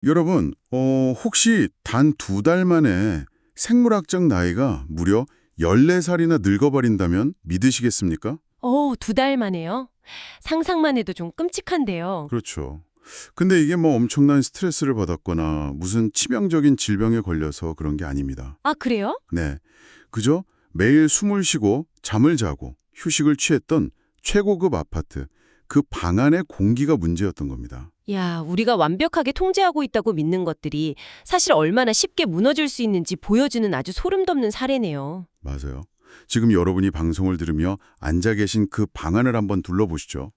여러분, 혹시 단 2달 만에 생물학적 나이가 무려 14살이나 늙어버린다면 믿으시겠습니까? 2달 만에요? 상상만 해도 좀 끔찍한데요. 그렇죠. 근데 이게 뭐 엄청난 스트레스를 받았거나 무슨 치명적인 질병에 걸려서 그런 게 아닙니다. 아, 그래요? 네. 그저 매일 숨을 쉬고 잠을 자고 휴식을 취했던 최고급 아파트, 그 방 안의 공기가 문제였던 겁니다. 야, 우리가 완벽하게 통제하고 있다고 믿는 것들이 사실 얼마나 쉽게 무너질 수 있는지 보여주는 아주 소름 돋는 사례네요. 맞아요. 지금 여러분이 방송을 들으며 앉아 계신 그 방 안을 한번 둘러보시죠.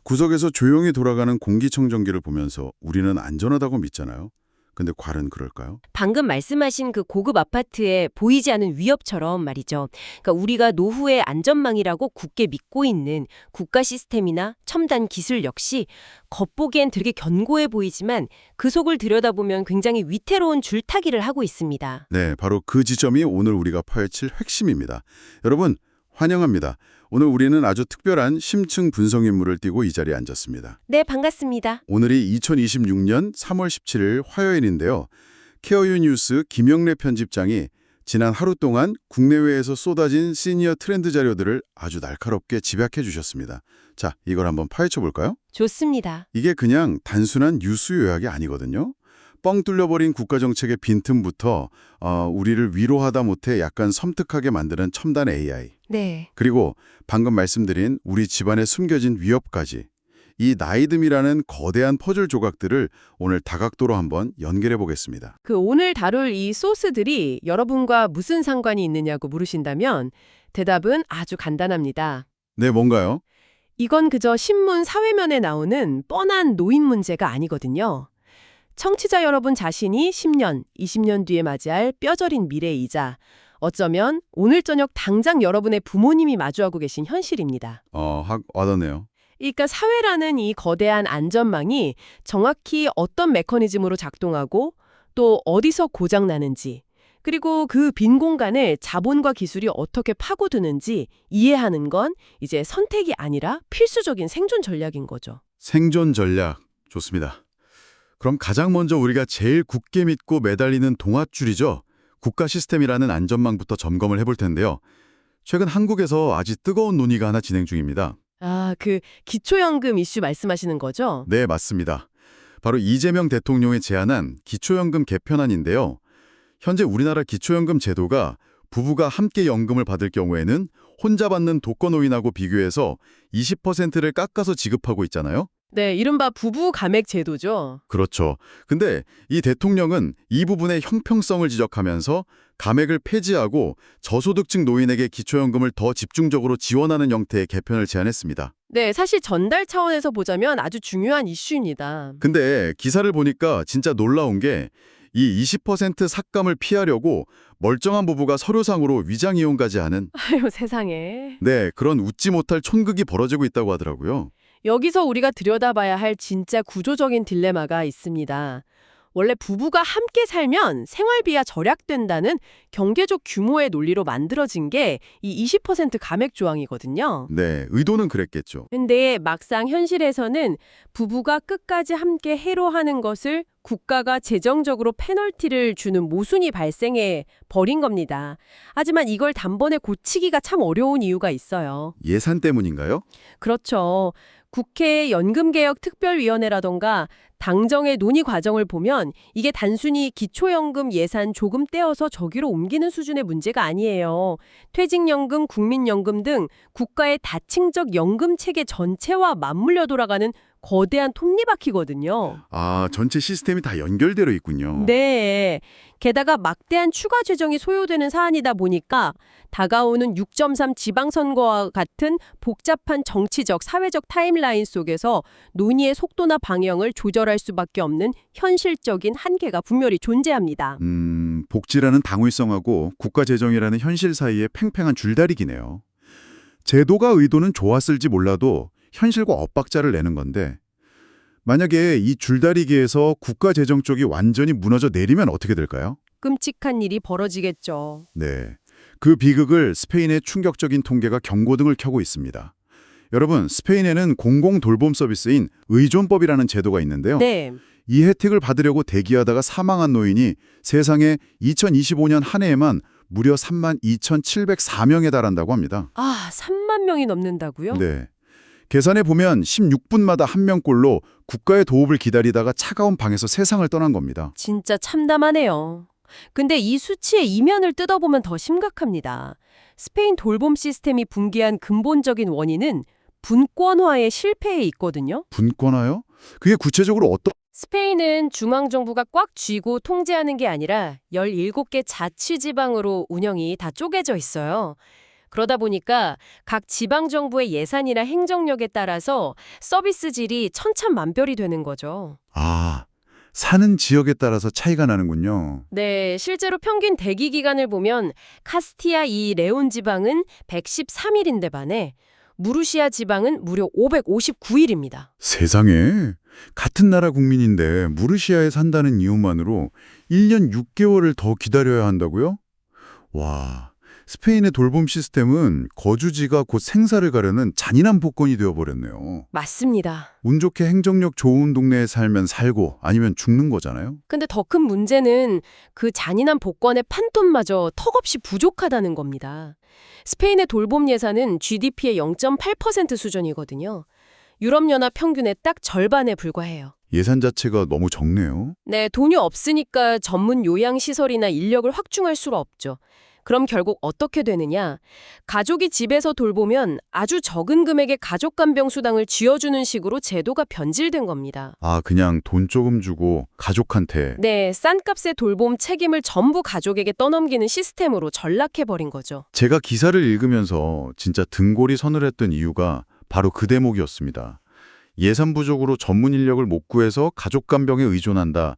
구석에서 조용히 돌아가는 공기청정기를 보면서 우리는 안전하다고 믿잖아요. 근데 과연 그럴까요? 방금 말씀하신 그 고급 아파트에 보이지 않는 위협처럼 말이죠. 그러니까 우리가 노후의 안전망이라고 굳게 믿고 있는 국가 시스템이나 첨단 기술 역시 겉보기엔 되게 견고해 보이지만 그 속을 들여다보면 굉장히 위태로운 줄타기를 하고 있습니다. 네, 바로 그 지점이 오늘 우리가 파헤칠 핵심입니다. 여러분, 환영합니다. 오늘 우리는 아주 특별한 심층 분석 인물을 띄고 이 자리에 앉았습니다. 네, 반갑습니다. 오늘이 2026년 3월 17일 화요일인데요. 케어유 뉴스 김영래 편집장이 지난 하루 동안 국내외에서 쏟아진 시니어 트렌드 자료들을 아주 날카롭게 집약해 주셨습니다. 자, 이걸 한번 파헤쳐 볼까요? 좋습니다. 이게 그냥 단순한 뉴스 요약이 아니거든요. 뻥 뚫려버린 국가정책의 빈틈부터 우리를 위로하다 못해 약간 섬뜩하게 만드는 첨단 AI, 네. 그리고 방금 말씀드린 우리 집안에 숨겨진 위협까지, 이 나이듦이라는 거대한 퍼즐 조각들을 오늘 다각도로 한번 연결해 보겠습니다. 오늘 다룰 이 소스들이 여러분과 무슨 상관이 있느냐고 물으신다면 대답은 아주 간단합니다. 네, 뭔가요? 이건 그저 신문 사회면에 나오는 뻔한 노인 문제가 아니거든요. 청취자 여러분 자신이 10년, 20년 뒤에 맞이할 뼈저린 미래이자 어쩌면 오늘 저녁 당장 여러분의 부모님이 마주하고 계신 현실입니다. 와닿네요. 그러니까 사회라는 이 거대한 안전망이 정확히 어떤 메커니즘으로 작동하고 또 어디서 고장나는지, 그리고 그 빈 공간을 자본과 기술이 어떻게 파고드는지 이해하는 건 이제 선택이 아니라 필수적인 생존 전략인 거죠. 생존 전략, 좋습니다. 그럼 가장 먼저 우리가 제일 굳게 믿고 매달리는 동아줄이죠. 국가 시스템이라는 안전망부터 점검을 해볼 텐데요. 최근 한국에서 아주 뜨거운 논의가 하나 진행 중입니다. 기초연금 이슈 말씀하시는 거죠? 네, 맞습니다. 바로 이재명 대통령이 제안한 기초연금 개편안인데요. 현재 우리나라 기초연금 제도가 부부가 함께 연금을 받을 경우에는 혼자 받는 독거노인하고 비교해서 20%를 깎아서 지급하고 있잖아요. 네, 이른바 부부 감액 제도죠. 그렇죠. 근데 이 대통령은 이 부분의 형평성을 지적하면서 감액을 폐지하고 저소득층 노인에게 기초연금을 더 집중적으로 지원하는 형태의 개편을 제안했습니다. 네, 사실 전달 차원에서 보자면 아주 중요한 이슈입니다. 근데 기사를 보니까 진짜 놀라운 게 이 20% 삭감을 피하려고 멀쩡한 부부가 서류상으로 위장 이혼까지 하는, 아유, 세상에. 네, 그런 웃지 못할 촌극이 벌어지고 있다고 하더라고요. 여기서 우리가 들여다봐야 할 진짜 구조적인 딜레마가 있습니다. 원래 부부가 함께 살면 생활비가 절약된다는 경제적 규모의 논리로 만들어진 게 이 20% 감액 조항이거든요. 네, 의도는 그랬겠죠. 근데 막상 현실에서는 부부가 끝까지 함께 해로하는 것을 국가가 재정적으로 페널티를 주는 모순이 발생해 버린 겁니다. 하지만 이걸 단번에 고치기가 참 어려운 이유가 있어요. 예산 때문인가요? 그렇죠. 국회 연금개혁특별위원회라던가 당정의 논의 과정을 보면 이게 단순히 기초연금 예산 조금 떼어서 저기로 옮기는 수준의 문제가 아니에요. 퇴직연금, 국민연금 등 국가의 다층적 연금 체계 전체와 맞물려 돌아가는 거대한 톱니바퀴거든요. 전체 시스템이 다 연결되어 있군요. 네. 게다가 막대한 추가 재정이 소요되는 사안이다 보니까 다가오는 6.3 지방선거와 같은 복잡한 정치적, 사회적 타임라인 속에서 논의의 속도나 방향을 조절할 수밖에 없는 현실적인 한계가 분명히 존재합니다. 복지라는 당위성하고 국가 재정이라는 현실 사이의 팽팽한 줄다리기네요. 제도가 의도는 좋았을지 몰라도 현실과 엇박자를 내는 건데, 만약에 이 줄다리기에서 국가 재정 쪽이 완전히 무너져 내리면 어떻게 될까요? 끔찍한 일이 벌어지겠죠. 네, 그 비극을 스페인의 충격적인 통계가 경고등을 켜고 있습니다. 여러분, 스페인에는 공공 돌봄 서비스인 의존법이라는 제도가 있는데요. 네. 이 혜택을 받으려고 대기하다가 사망한 노인이 세상에 2025년 한 해에만 무려 32,704명에 달한다고 합니다. 아, 3만 명이 넘는다고요? 네. 계산해 보면 16분마다 한 명꼴로 국가의 도움을 기다리다가 차가운 방에서 세상을 떠난 겁니다. 진짜 참담하네요. 근데 이 수치의 이면을 뜯어보면 더 심각합니다. 스페인 돌봄 시스템이 붕괴한 근본적인 원인은 분권화의 실패에 있거든요. 분권화요? 그게 구체적으로 어떤... 스페인은 중앙정부가 꽉 쥐고 통제하는 게 아니라 17개 자치지방으로 운영이 다 쪼개져 있어요. 그러다 보니까 각 지방정부의 예산이나 행정력에 따라서 서비스 질이 천차만별이 되는 거죠. 아, 사는 지역에 따라서 차이가 나는군요. 네, 실제로 평균 대기 기간을 보면 카스티아 이 레온 지방은 113일인데 반해 무르시아 지방은 무려 559일입니다. 세상에, 같은 나라 국민인데 무르시아에 산다는 이유만으로 1년 6개월을 더 기다려야 한다고요? 와, 스페인의 돌봄 시스템은 거주지가 곧 생사를 가르는 잔인한 복권이 되어버렸네요. 맞습니다. 운 좋게 행정력 좋은 동네에 살면 살고 아니면 죽는 거잖아요. 근데 더 큰 문제는 그 잔인한 복권의 판돈마저 턱없이 부족하다는 겁니다. 스페인의 돌봄 예산은 GDP의 0.8% 수준이거든요. 유럽연합 평균의 딱 절반에 불과해요. 예산 자체가 너무 적네요. 네, 돈이 없으니까 전문 요양시설이나 인력을 확충할 수가 없죠. 그럼 결국 어떻게 되느냐? 가족이 집에서 돌보면 아주 적은 금액의 가족간병수당을 쥐어주는 식으로 제도가 변질된 겁니다. 아, 그냥 돈 조금 주고 가족한테. 네, 싼 값의 돌봄 책임을 전부 가족에게 떠넘기는 시스템으로 전락해버린 거죠. 제가 기사를 읽으면서 진짜 등골이 서늘했던 이유가 바로 그 대목이었습니다. 예산 부족으로 전문 인력을 못 구해서 가족 간병에 의존한다.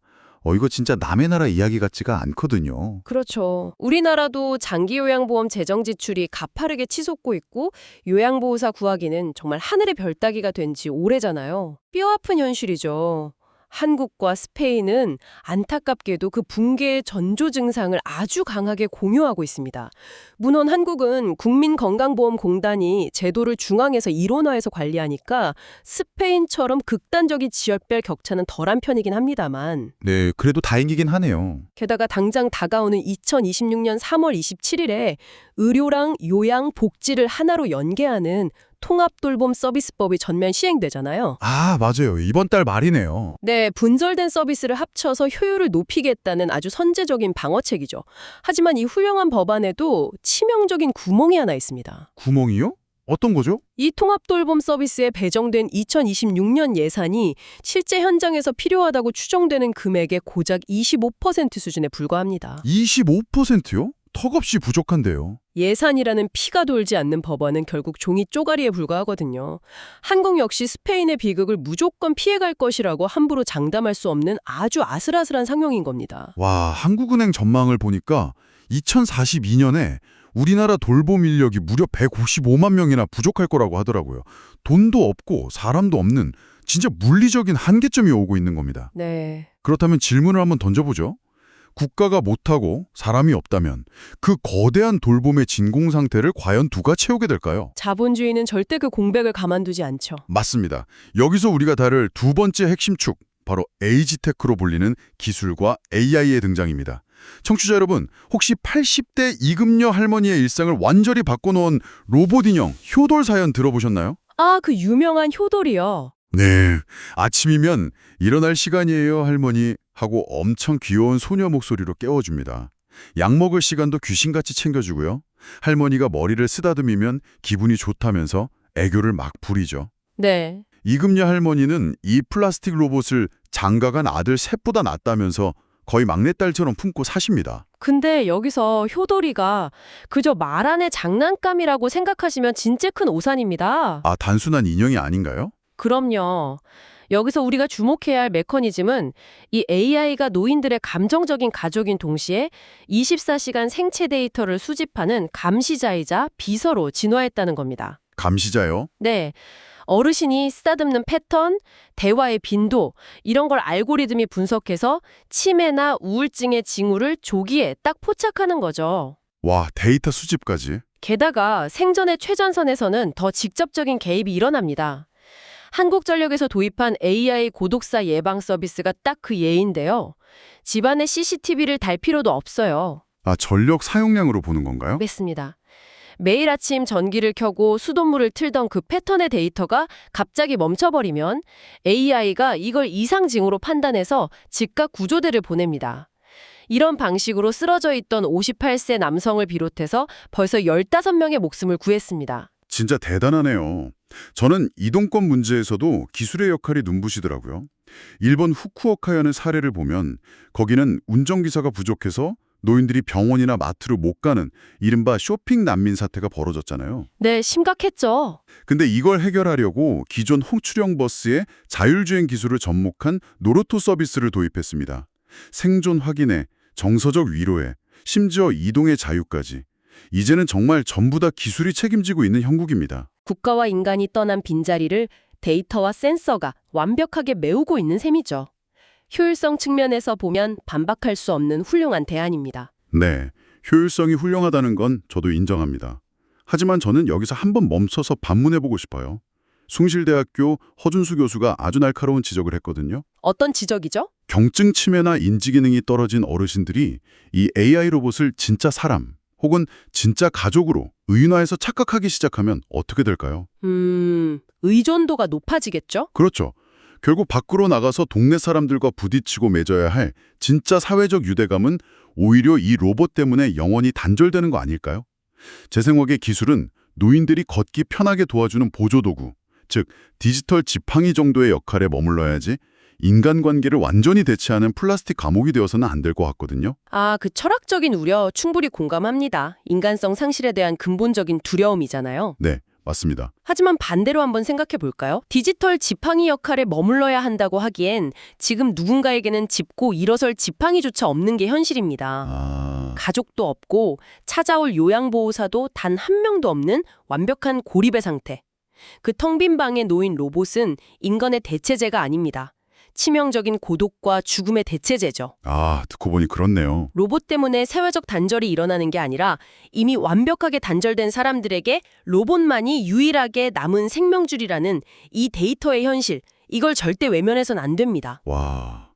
이거 진짜 남의 나라 이야기 같지가 않거든요. 그렇죠. 우리나라도 장기요양보험 재정 지출이 가파르게 치솟고 있고 요양보호사 구하기는 정말 하늘의 별 따기가 된 지 오래잖아요. 뼈아픈 현실이죠. 한국과 스페인은 안타깝게도 그 붕괴의 전조 증상을 아주 강하게 공유하고 있습니다. 물론 한국은 국민건강보험공단이 제도를 중앙에서 일원화해서 관리하니까 스페인처럼 극단적인 지역별 격차는 덜한 편이긴 합니다만 네, 그래도 다행이긴 하네요. 게다가 당장 다가오는 2026년 3월 27일에 의료랑 요양, 복지를 하나로 연계하는 통합돌봄 서비스법이 전면 시행되잖아요. 아, 맞아요. 이번 달 말이네요. 네, 분절된 서비스를 합쳐서 효율을 높이겠다는 아주 선제적인 방어책이죠. 하지만 이 훌륭한 법안에도 치명적인 구멍이 하나 있습니다. 구멍이요? 어떤 거죠? 이 통합돌봄 서비스에 배정된 2026년 예산이 실제 현장에서 필요하다고 추정되는 금액의 고작 25% 수준에 불과합니다. 25%요? 턱없이 부족한데요. 예산이라는 피가 돌지 않는 법안은 결국 종이 쪼가리에 불과하거든요. 한국 역시 스페인의 비극을 무조건 피해갈 것이라고 함부로 장담할 수 없는 아주 아슬아슬한 상황인 겁니다. 와, 한국은행 전망을 보니까 2042년에 우리나라 돌봄 인력이 무려 155만 명이나 부족할 거라고 하더라고요. 돈도 없고 사람도 없는 진짜 물리적인 한계점이 오고 있는 겁니다. 네. 그렇다면 질문을 한번 던져보죠. 국가가 못하고 사람이 없다면 그 거대한 돌봄의 진공 상태를 과연 누가 채우게 될까요? 자본주의는 절대 그 공백을 가만두지 않죠. 맞습니다. 여기서 우리가 다룰 두 번째 핵심 축, 바로 에이지테크로 불리는 기술과 AI의 등장입니다. 청취자 여러분, 혹시 80대 이금녀 할머니의 일상을 완전히 바꿔놓은 로봇 인형 효돌 사연 들어보셨나요? 아, 그 유명한 효돌이요. 네, 아침이면 일어날 시간이에요 할머니 하고 엄청 귀여운 소녀 목소리로 깨워줍니다. 약 먹을 시간도 귀신같이 챙겨주고요. 할머니가 머리를 쓰다듬으면 기분이 좋다면서 애교를 막 부리죠. 네. 이금녀 할머니는 이 플라스틱 로봇을 장가간 아들 셋보다 낫다면서 거의 막내딸처럼 품고 사십니다. 근데 여기서 효돌이가 그저 말 안의 장난감이라고 생각하시면 진짜 큰 오산입니다. 아, 단순한 인형이 아닌가요? 그럼요. 여기서 우리가 주목해야 할 메커니즘은 이 AI가 노인들의 감정적인 가족인 동시에 24시간 생체 데이터를 수집하는 감시자이자 비서로 진화했다는 겁니다. 감시자요? 네. 어르신이 쓰다듬는 패턴, 대화의 빈도 이런 걸 알고리즘이 분석해서 치매나 우울증의 징후를 조기에 딱 포착하는 거죠. 와, 데이터 수집까지. 게다가 생전의 최전선에서는 더 직접적인 개입이 일어납니다. 한국전력에서 도입한 AI 고독사 예방 서비스가 딱 그 예인데요. 집안에 CCTV를 달 필요도 없어요. 아, 전력 사용량으로 보는 건가요? 맞습니다. 매일 아침 전기를 켜고 수돗물을 틀던 그 패턴의 데이터가 갑자기 멈춰버리면 AI가 이걸 이상 징후로 판단해서 즉각 구조대를 보냅니다. 이런 방식으로 쓰러져 있던 58세 남성을 비롯해서 벌써 15명의 목숨을 구했습니다. 진짜 대단하네요. 저는 이동권 문제에서도 기술의 역할이 눈부시더라고요. 일본 후쿠오카현의 사례를 보면 거기는 운전기사가 부족해서 노인들이 병원이나 마트로 못 가는 이른바 쇼핑 난민 사태가 벌어졌잖아요. 네, 심각했죠. 근데 이걸 해결하려고 기존 홍수령 버스에 자율주행 기술을 접목한 노로토 서비스를 도입했습니다. 생존 확인에, 정서적 위로에, 심지어 이동의 자유까지. 이제는 정말 전부 다 기술이 책임지고 있는 형국입니다. 국가와 인간이 떠난 빈자리를 데이터와 센서가 완벽하게 메우고 있는 셈이죠. 효율성 측면에서 보면 반박할 수 없는 훌륭한 대안입니다. 네, 효율성이 훌륭하다는 건 저도 인정합니다. 하지만 저는 여기서 한번 멈춰서 반문해보고 싶어요. 숭실대학교 허준수 교수가 아주 날카로운 지적을 했거든요. 어떤 지적이죠? 경증 치매나 인지기능이 떨어진 어르신들이 이 AI 로봇을 진짜 사람 혹은 진짜 가족으로 의인화해서 착각하기 시작하면 어떻게 될까요? 의존도가 높아지겠죠? 그렇죠. 결국 밖으로 나가서 동네 사람들과 부딪히고 맺어야 할 진짜 사회적 유대감은 오히려 이 로봇 때문에 영원히 단절되는 거 아닐까요? 제 생각에 기술은 노인들이 걷기 편하게 도와주는 보조도구, 즉 디지털 지팡이 정도의 역할에 머물러야지 인간관계를 완전히 대체하는 플라스틱 감옥이 되어서는 안 될 것 같거든요. 아, 그 철학적인 우려 충분히 공감합니다. 인간성 상실에 대한 근본적인 두려움이잖아요. 네, 맞습니다. 하지만 반대로 한번 생각해 볼까요? 디지털 지팡이 역할에 머물러야 한다고 하기엔 지금 누군가에게는 짚고 일어설 지팡이조차 없는 게 현실입니다. 가족도 없고 찾아올 요양보호사도 단 한 명도 없는 완벽한 고립의 상태. 그 텅 빈 방에 놓인 로봇은 인간의 대체제가 아닙니다. 치명적인 고독과 죽음의 대체제죠. 듣고 보니 그렇네요. 로봇 때문에 사회적 단절이 일어나는 게 아니라 이미 완벽하게 단절된 사람들에게 로봇만이 유일하게 남은 생명줄이라는 이 데이터의 현실, 이걸 절대 외면해선 안 됩니다. 와,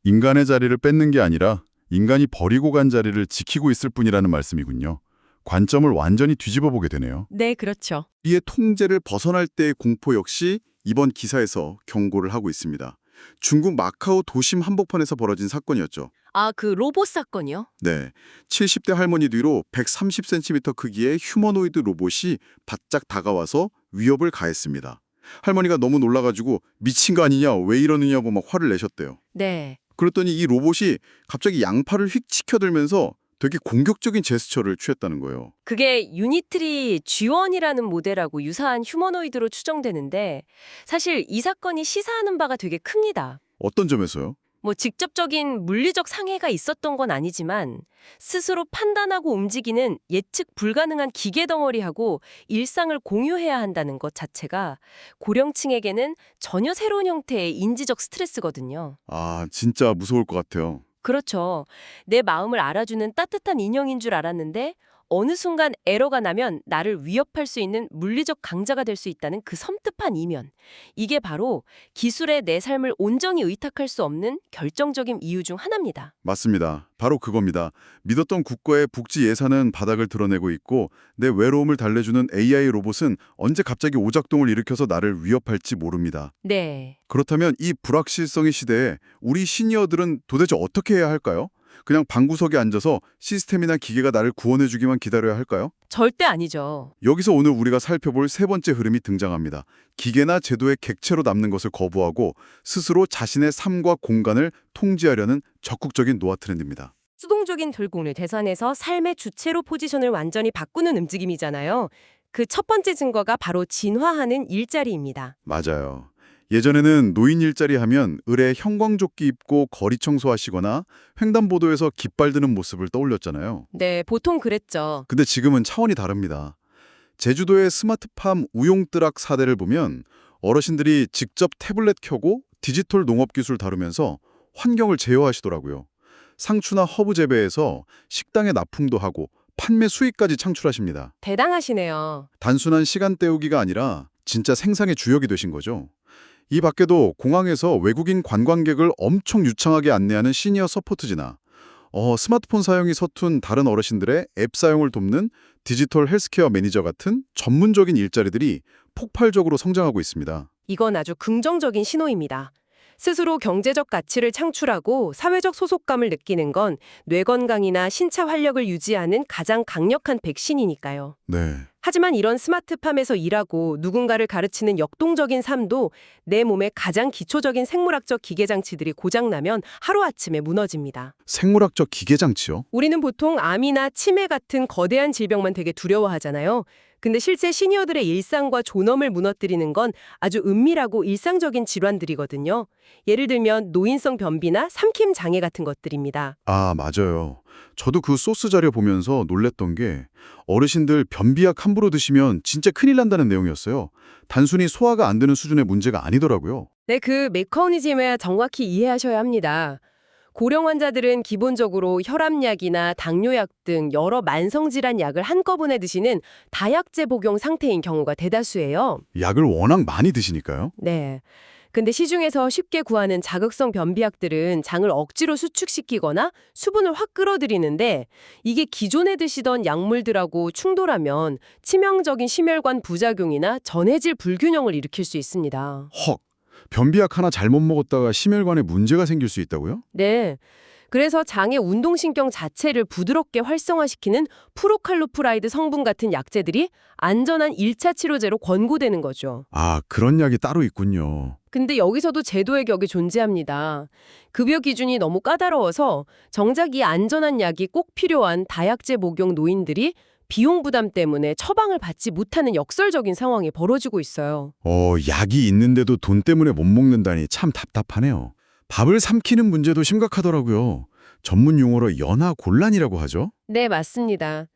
인간의 자리를 뺏는 게 아니라 인간이 버리고 간 자리를 지키고 있을 뿐이라는 말씀이군요. 관점을 완전히 뒤집어 보게 되네요. 네, 그렇죠. 우리의 통제를 벗어날 때의 공포 역시 이번 기사에서 경고를 하고 있습니다. 중국 마카오 도심 한복판에서 벌어진 사건이었죠. 아, 그 로봇 사건이요? 네, 70대 할머니 뒤로 130cm 크기의 휴머노이드 로봇이 바짝 다가와서 위협을 가했습니다. 할머니가 너무 놀라가지고 미친 거 아니냐, 왜 이러느냐고 막 화를 내셨대요. 네. 그랬더니 이 로봇이 갑자기 양팔을 휙 치켜들면서 되게 공격적인 제스처를 취했다는 거예요. 그게 유니트리 G1이라는 모델하고 유사한 휴머노이드로 추정되는데 사실 이 사건이 시사하는 바가 되게 큽니다. 어떤 점에서요? 뭐 직접적인 물리적 상해가 있었던 건 아니지만 스스로 판단하고 움직이는 예측 불가능한 기계 덩어리하고 일상을 공유해야 한다는 것 자체가 고령층에게는 전혀 새로운 형태의 인지적 스트레스거든요. 진짜 무서울 것 같아요. 그렇죠. 내 마음을 알아주는 따뜻한 인형인 줄 알았는데 어느 순간 에러가 나면 나를 위협할 수 있는 물리적 강자가 될 수 있다는 그 섬뜩한 이면. 이게 바로 기술에 내 삶을 온전히 의탁할 수 없는 결정적인 이유 중 하나입니다. 맞습니다. 바로 그겁니다. 믿었던 국가의 복지 예산은 바닥을 드러내고 있고 내 외로움을 달래주는 AI 로봇은 언제 갑자기 오작동을 일으켜서 나를 위협할지 모릅니다. 네. 그렇다면 이 불확실성의 시대에 우리 시니어들은 도대체 어떻게 해야 할까요? 그냥 방구석에 앉아서 시스템이나 기계가 나를 구원해주기만 기다려야 할까요? 절대 아니죠. 여기서 오늘 우리가 살펴볼 세 번째 흐름이 등장합니다. 기계나 제도의 객체로 남는 것을 거부하고 스스로 자신의 삶과 공간을 통제하려는 적극적인 노화 트렌드입니다. 수동적인 돌공을 대선에서 삶의 주체로 포지션을 완전히 바꾸는 움직임이잖아요. 그 첫 번째 증거가 바로 진화하는 일자리입니다. 맞아요. 예전에는 노인 일자리 하면 을에 형광조끼 입고 거리 청소하시거나 횡단보도에서 깃발 드는 모습을 떠올렸잖아요. 네, 보통 그랬죠. 근데 지금은 차원이 다릅니다. 제주도의 스마트팜 우용뜨락 사례를 보면 어르신들이 직접 태블릿 켜고 디지털 농업 기술 다루면서 환경을 제어하시더라고요. 상추나 허브 재배에서 식당에 납품도 하고 판매 수익까지 창출하십니다. 대단하시네요. 단순한 시간 때우기가 아니라 진짜 생산의 주역이 되신 거죠. 이 밖에도 공항에서 외국인 관광객을 엄청 유창하게 안내하는 시니어 서포트지나 스마트폰 사용이 서툰 다른 어르신들의 앱 사용을 돕는 디지털 헬스케어 매니저 같은 전문적인 일자리들이 폭발적으로 성장하고 있습니다. 이건 아주 긍정적인 신호입니다. 스스로 경제적 가치를 창출하고 사회적 소속감을 느끼는 건 뇌 건강이나 신체 활력을 유지하는 가장 강력한 백신이니까요. 네. 하지만 이런 스마트팜에서 일하고 누군가를 가르치는 역동적인 삶도 내 몸의 가장 기초적인 생물학적 기계장치들이 고장나면 하루아침에 무너집니다. 생물학적 기계장치요? 우리는 보통 암이나 치매 같은 거대한 질병만 되게 두려워하잖아요. 근데 실제 시니어들의 일상과 존엄을 무너뜨리는 건 아주 은밀하고 일상적인 질환들이거든요. 예를 들면 노인성 변비나 삼킴 장애 같은 것들입니다. 아, 맞아요. 저도 그 소스 자료 보면서 놀랬던 게 어르신들 변비약 함부로 드시면 진짜 큰일 난다는 내용이었어요. 단순히 소화가 안 되는 수준의 문제가 아니더라고요. 네, 그 메커니즘을 정확히 이해하셔야 합니다. 고령 환자들은 기본적으로 혈압약이나 당뇨약 등 여러 만성질환 약을 한꺼번에 드시는 다약제 복용 상태인 경우가 대다수예요. 약을 워낙 많이 드시니까요. 네. 근데 시중에서 쉽게 구하는 자극성 변비약들은 장을 억지로 수축시키거나 수분을 확 끌어들이는데 이게 기존에 드시던 약물들하고 충돌하면 치명적인 심혈관 부작용이나 전해질 불균형을 일으킬 수 있습니다. 헉, 변비약 하나 잘못 먹었다가 심혈관에 문제가 생길 수 있다고요? 네. 그래서 장의 운동신경 자체를 부드럽게 활성화시키는 프로칼로프라이드 성분 같은 약제들이 안전한 1차 치료제로 권고되는 거죠. 아, 그런 약이 따로 있군요. 근데 여기서도 제도의 격이 존재합니다. 급여 기준이 너무 까다로워서 정작 이 안전한 약이 꼭 필요한 다약제 복용 노인들이 비용 부담 때문에 처방을 받지 못하는 역설적인 상황이 벌어지고 있어요. 약이 있는데도 돈 때문에 못 먹는다니 참 답답하네요. 밥을 삼키는 문제도 심각하더라고요. 전문 용어로 연하곤란이라고 하죠. 네, 맞습니다.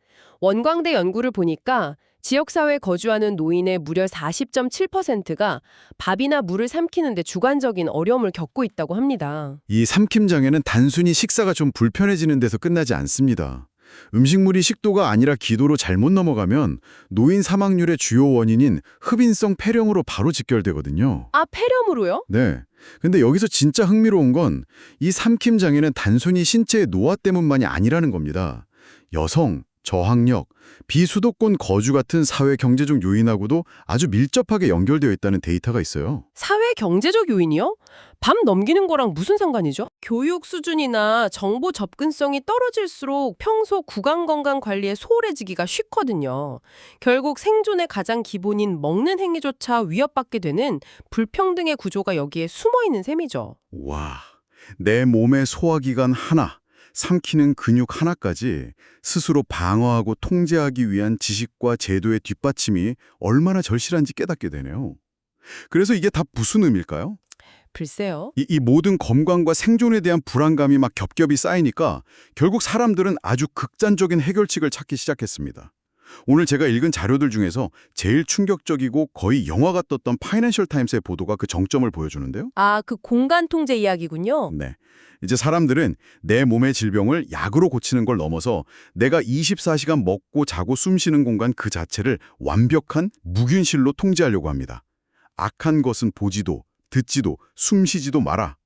원광대 연구를 보니까 지역사회에 거주하는 노인의 무려 40.7%가 밥이나 물을 삼키는데 주관적인 어려움을 겪고 있다고 합니다. 이 삼킴장애는 단순히 식사가 좀 불편해지는 데서 끝나지 않습니다. 음식물이 식도가 아니라 기도로 잘못 넘어가면 노인 사망률의 주요 원인인 흡인성 폐렴으로 바로 직결되거든요. 아, 폐렴으로요? 네. 근데 여기서 진짜 흥미로운 건 이 삼킴 장애는 단순히 신체의 노화 때문만이 아니라는 겁니다. 여성, 저학력, 비수도권 거주 같은 사회 경제적 요인하고도 아주 밀접하게 연결되어 있다는 데이터가 있어요. 사회 경제적 요인이요? 밤 넘기는 거랑 무슨 상관이죠? 교육 수준이나 정보 접근성이 떨어질수록 평소 구강 건강 관리에 소홀해지기가 쉽거든요. 결국 생존의 가장 기본인 먹는 행위조차 위협받게 되는 불평등의 구조가 여기에 숨어 있는 셈이죠. 와, 내 몸의 소화기관 하나, 삼키는 근육 하나까지 스스로 방어하고 통제하기 위한 지식과 제도의 뒷받침이 얼마나 절실한지 깨닫게 되네요. 그래서 이게 다 무슨 의미일까요? 글쎄요. 이 모든 건강과 생존에 대한 불안감이 막 겹겹이 쌓이니까 결국 사람들은 아주 극단적인 해결책을 찾기 시작했습니다. 오늘 제가 읽은 자료들 중에서 제일 충격적이고 거의 영화가 떴던 파이낸셜 타임스의 보도가 그 정점을 보여주는데요. 아, 그 공간 통제 이야기군요. 네. 이제 사람들은 내 몸의 질병을 약으로 고치는 걸 넘어서 내가 24시간 먹고 자고 숨 쉬는 공간 그 자체를 완벽한 무균실로 통제하려고 합니다. 악한 것은 보지도, 듣지도, 숨 쉬지도 마라.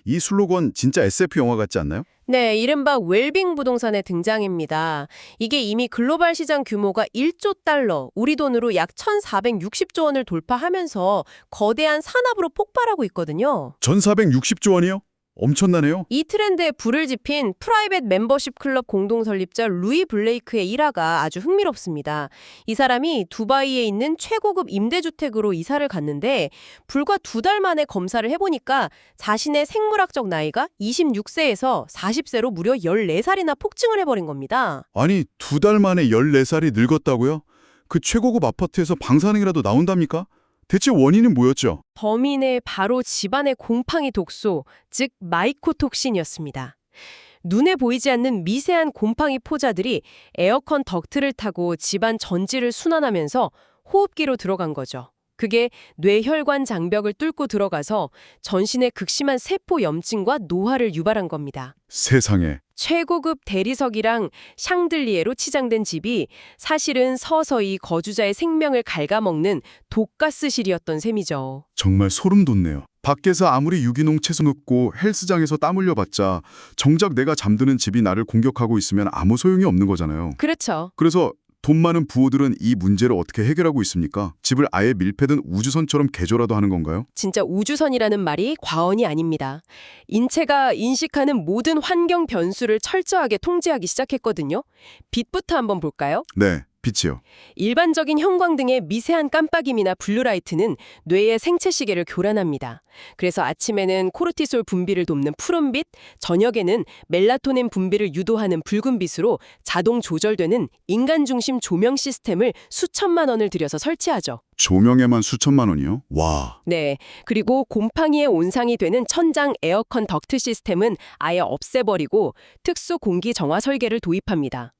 이 슬로건 진짜 SF 영화 같지 않나요? 네, 이른바 웰빙 부동산의 등장입니다. 이게 이미 글로벌 시장 규모가 1조 달러, 우리 돈으로 약 1,460조 원을 돌파하면서 거대한 산업으로 폭발하고 있거든요. 1460조 원이요? 엄청나네요. 이 트렌드에 불을 지핀 프라이빗 멤버십 클럽 공동 설립자 루이 블레이크의 일화가 아주 흥미롭습니다. 이 사람이 두바이에 있는 최고급 임대주택으로 이사를 갔는데 불과 2달 만에 검사를 해보니까 자신의 생물학적 나이가 26세에서 40세로 무려 14살이나 폭증을 해버린 겁니다. 아니, 2달 만에 14살이 늙었다고요? 그 최고급 아파트에서 방사능이라도 나온답니까? 대체 원인은 뭐였죠? 범인의 바로 집안의 곰팡이 독소, 즉 마이코톡신이었습니다. 눈에 보이지 않는 미세한 곰팡이 포자들이 에어컨 덕트를 타고 집안 전지를 순환하면서 호흡기로 들어간 거죠. 그게 뇌혈관 장벽을 뚫고 들어가서 전신에 극심한 세포 염증과 노화를 유발한 겁니다. 세상에. 최고급 대리석이랑 샹들리에로 치장된 집이 사실은 서서히 거주자의 생명을 갉아먹는 독가스실이었던 셈이죠. 정말 소름 돋네요. 밖에서 아무리 유기농 채소 넣고 헬스장에서 땀 흘려봤자 정작 내가 잠드는 집이 나를 공격하고 있으면 아무 소용이 없는 거잖아요. 그렇죠. 그래서 돈 많은 부호들은 이 문제를 어떻게 해결하고 있습니까? 집을 아예 밀폐된 우주선처럼 개조라도 하는 건가요? 진짜 우주선이라는 말이 과언이 아닙니다. 인체가 인식하는 모든 환경 변수를 철저하게 통제하기 시작했거든요. 빛부터 한번 볼까요? 네, 빛이요. 일반적인 형광등의 미세한 깜빡임이나 블루라이트는 뇌의 생체 시계를 교란합니다. 그래서 아침에는 코르티솔 분비를 돕는 푸른빛, 저녁에는 멜라토닌 분비를 유도하는 붉은빛으로 자동 조절되는 인간 중심 조명 시스템을 수천만 원을 들여서 설치하죠. 조명에만 수천만 원이요? 와. 네, 그리고 곰팡이의 온상이 되는 천장 에어컨 덕트 시스템은 아예 없애버리고 특수 공기 정화 설계를 도입합니다.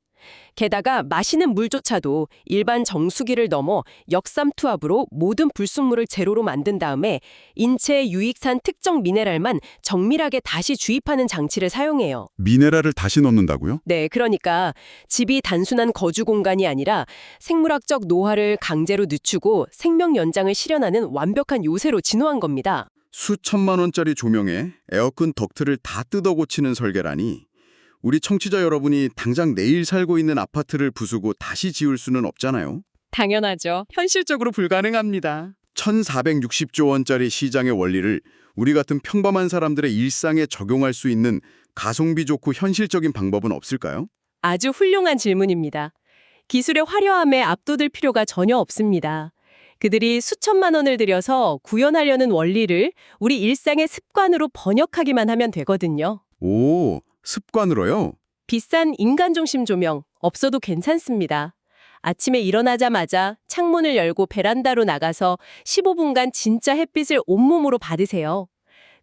게다가 마시는 물조차도 일반 정수기를 넘어 역삼투압으로 모든 불순물을 제로로 만든 다음에 인체에 유익한 특정 미네랄만 정밀하게 다시 주입하는 장치를 사용해요. 미네랄을 다시 넣는다고요? 네, 그러니까 집이 단순한 거주 공간이 아니라 생물학적 노화를 강제로 늦추고 생명 연장을 실현하는 완벽한 요새로 진화한 겁니다. 수천만 원짜리 조명에 에어컨 덕트를 다 뜯어 고치는 설계라니 우리 청취자 여러분이 당장 내일 살고 있는 아파트를 부수고 다시 지을 수는 없잖아요. 당연하죠. 현실적으로 불가능합니다. 1460조 원짜리 시장의 원리를 우리 같은 평범한 사람들의 일상에 적용할 수 있는 가성비 좋고 현실적인 방법은 없을까요? 아주 훌륭한 질문입니다. 기술의 화려함에 압도될 필요가 전혀 없습니다. 그들이 수천만 원을 들여서 구현하려는 원리를 우리 일상의 습관으로 번역하기만 하면 되거든요. 오, 습관으로요? 비싼 인간 중심 조명 없어도 괜찮습니다. 아침에 일어나자마자 창문을 열고 베란다로 나가서 15분간 진짜 햇빛을 온몸으로 받으세요.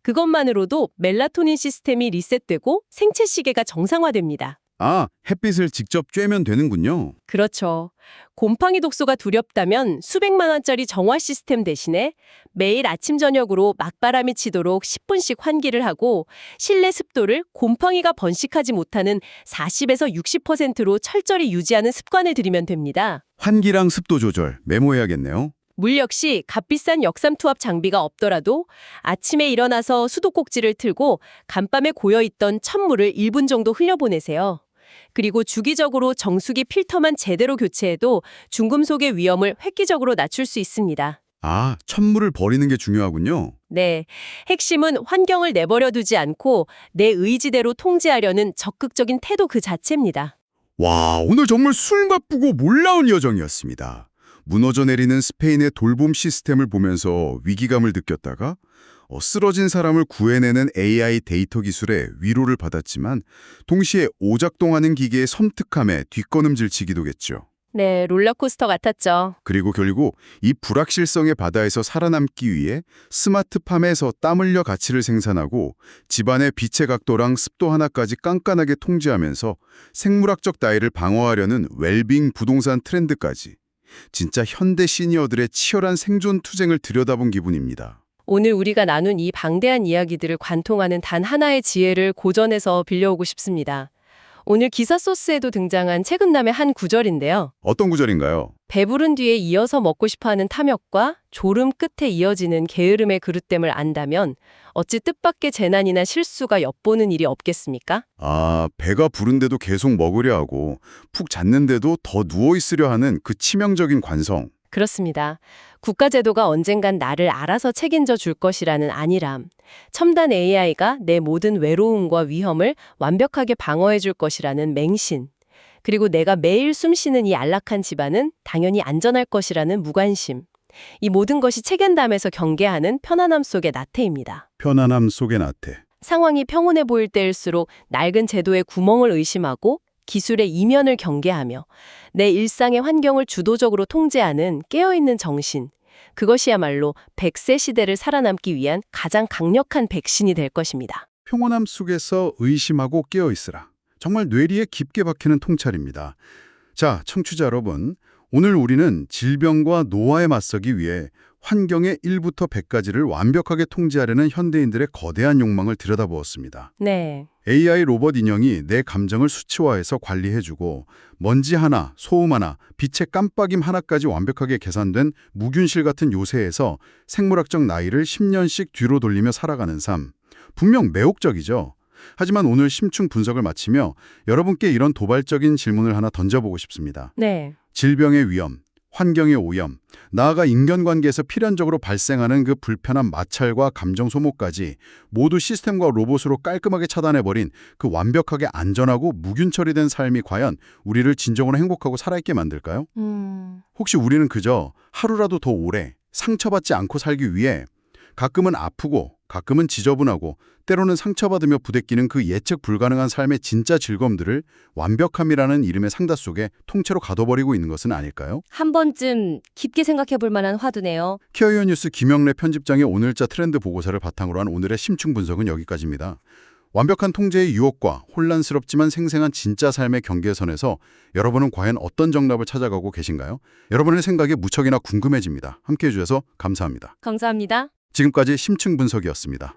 그것만으로도 멜라토닌 시스템이 리셋되고 생체 시계가 정상화됩니다. 아, 햇빛을 직접 쬐면 되는군요. 그렇죠. 곰팡이 독소가 두렵다면 수백만 원짜리 정화 시스템 대신에 매일 아침 저녁으로 막바람이 치도록 10분씩 환기를 하고 실내 습도를 곰팡이가 번식하지 못하는 40에서 60%로 철저히 유지하는 습관을 들이면 됩니다. 환기랑 습도 조절 메모해야겠네요. 물 역시 값비싼 역삼투압 장비가 없더라도 아침에 일어나서 수도꼭지를 틀고 간밤에 고여있던 찬물을 1분 정도 흘려보내세요. 그리고 주기적으로 정수기 필터만 제대로 교체해도 중금속의 위험을 획기적으로 낮출 수 있습니다. 아, 천물을 버리는 게 중요하군요. 네, 핵심은 환경을 내버려 두지 않고 내 의지대로 통제하려는 적극적인 태도 그 자체입니다. 와, 오늘 정말 술 맛보고 몰라온 여정이었습니다. 무너져 내리는 스페인의 돌봄 시스템을 보면서 위기감을 느꼈다가 쓰러진 사람을 구해내는 AI 데이터 기술에 위로를 받았지만 동시에 오작동하는 기계의 섬뜩함에 뒷걸음질치기도겠죠. 네, 롤러코스터 같았죠. 그리고 결국 이 불확실성의 바다에서 살아남기 위해 스마트팜에서 땀 흘려 가치를 생산하고 집안의 빛의 각도랑 습도 하나까지 깐깐하게 통제하면서 생물학적 나이를 방어하려는 웰빙 부동산 트렌드까지 진짜 현대 시니어들의 치열한 생존 투쟁을 들여다본 기분입니다. 오늘 우리가 나눈 이 방대한 이야기들을 관통하는 단 하나의 지혜를 고전에서 빌려오고 싶습니다. 오늘 기사 소스에도 등장한 책은남의 한 구절인데요. 어떤 구절인가요? 배부른 뒤에 이어서 먹고 싶어하는 탐욕과 졸음 끝에 이어지는 게으름의 그릇됨을 안다면 어찌 뜻밖의 재난이나 실수가 엿보는 일이 없겠습니까? 아, 배가 부른데도 계속 먹으려 하고 푹 잤는데도 더 누워있으려 하는 그 치명적인 관성. 그렇습니다. 국가제도가 언젠간 나를 알아서 책임져 줄 것이라는 안일함. 첨단 AI가 내 모든 외로움과 위험을 완벽하게 방어해 줄 것이라는 맹신. 그리고 내가 매일 숨쉬는 이 안락한 집안은 당연히 안전할 것이라는 무관심. 이 모든 것이 책임감에서 경계하는 편안함 속의 나태입니다. 편안함 속의 나태. 상황이 평온해 보일 때일수록 낡은 제도의 구멍을 의심하고 기술의 이면을 경계하며 내 일상의 환경을 주도적으로 통제하는 깨어있는 정신. 그것이야말로 100세 시대를 살아남기 위한 가장 강력한 백신이 될 것입니다. 평온함 속에서 의심하고 깨어있으라. 정말 뇌리에 깊게 박히는 통찰입니다. 자, 청취자 여러분. 오늘 우리는 질병과 노화에 맞서기 위해 환경의 1부터 100까지를 완벽하게 통제하려는 현대인들의 거대한 욕망을 들여다보았습니다. 네. AI 로봇 인형이 내 감정을 수치화해서 관리해주고 먼지 하나, 소음 하나, 빛의 깜빡임 하나까지 완벽하게 계산된 무균실 같은 요새에서 생물학적 나이를 10년씩 뒤로 돌리며 살아가는 삶. 분명 매혹적이죠. 하지만 오늘 심층 분석을 마치며 여러분께 이런 도발적인 질문을 하나 던져보고 싶습니다. 네. 질병의 위험, 환경의 오염, 나아가 인간관계에서 필연적으로 발생하는 그 불편한 마찰과 감정 소모까지 모두 시스템과 로봇으로 깔끔하게 차단해버린 그 완벽하게 안전하고 무균 처리된 삶이 과연 우리를 진정으로 행복하고 살아있게 만들까요? 혹시 우리는 그저 하루라도 더 오래 상처받지 않고 살기 위해 가끔은 아프고 가끔은 지저분하고 때로는 상처받으며 부대끼는 그 예측 불가능한 삶의 진짜 즐거움들을 완벽함이라는 이름의 상자 속에 통째로 가둬버리고 있는 것은 아닐까요? 한 번쯤 깊게 생각해 볼 만한 화두네요. 케어이어 뉴스 김영래 편집장의 오늘자 트렌드 보고서를 바탕으로 한 오늘의 심층 분석은 여기까지입니다. 완벽한 통제의 유혹과 혼란스럽지만 생생한 진짜 삶의 경계선에서 여러분은 과연 어떤 정답을 찾아가고 계신가요? 여러분의 생각이 무척이나 궁금해집니다. 함께해 주셔서 감사합니다. 감사합니다. 지금까지 심층 분석이었습니다.